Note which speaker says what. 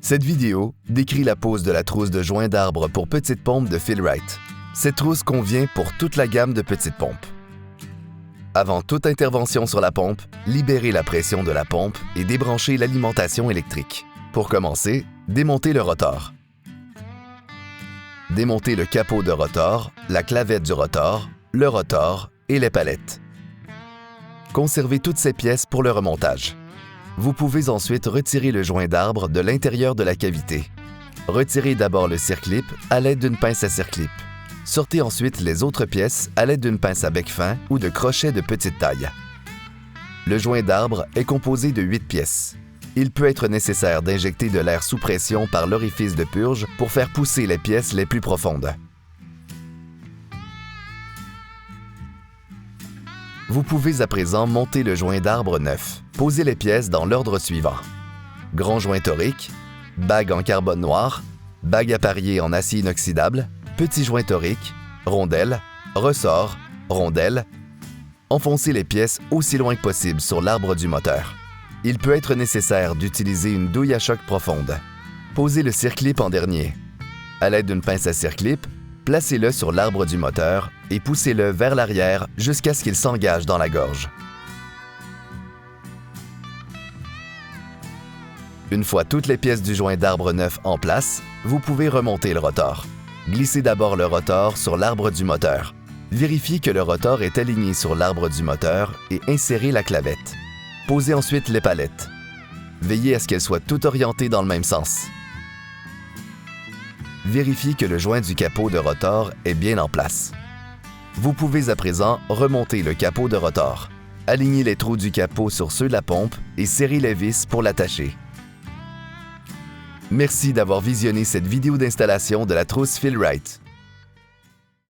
Speaker 1: Cette vidéo décrit la pose de la trousse de joint d'arbre pour petite pompe de Fill-Rite. Cette trousse convient pour toute la gamme de petites pompes. Avant toute intervention sur la pompe, libérez la pression de la pompe et débranchez l'alimentation électrique. Pour commencer, démontez le rotor. Démontez le capot de rotor, la clavette du rotor, le rotor et les palettes. Conservez toutes ces pièces pour le remontage. Vous pouvez ensuite retirer le joint d'arbre de l'intérieur de la cavité. Retirez d'abord le circlip à l'aide d'une pince à circlip. Sortez ensuite les autres pièces à l'aide d'une pince à bec fin ou de crochets de petite taille. Le joint d'arbre est composé de 8 pièces. Il peut être nécessaire d'injecter de l'air sous pression par l'orifice de purge pour faire pousser les pièces les plus profondes. Vous pouvez à présent monter le joint d'arbre neuf. Posez les pièces dans l'ordre suivant. Grand joint torique, bague en carbone noir, bague appareillée en acier inoxydable, petit joint torique, rondelle, ressort, rondelle. Enfoncez les pièces aussi loin que possible sur l'arbre du moteur. Il peut être nécessaire d'utiliser une douille à choc profonde. Posez le circlip en dernier. À l'aide d'une pince à circlip, placez-le sur l'arbre du moteur et poussez-le vers l'arrière jusqu'à ce qu'il s'engage dans la gorge. Une fois toutes les pièces du joint d'arbre neuf en place, vous pouvez remonter le rotor. Glissez d'abord le rotor sur l'arbre du moteur. Vérifiez que le rotor est aligné sur l'arbre du moteur et insérez la clavette. Posez ensuite les palettes. Veillez à ce qu'elles soient toutes orientées dans le même sens. Vérifiez que le joint du capot de rotor est bien en place. Vous pouvez à présent remonter le capot de rotor. Alignez les trous du capot sur ceux de la pompe et serrez les vis pour l'attacher. Merci d'avoir visionné cette vidéo d'installation de la trousse Fill-Rite.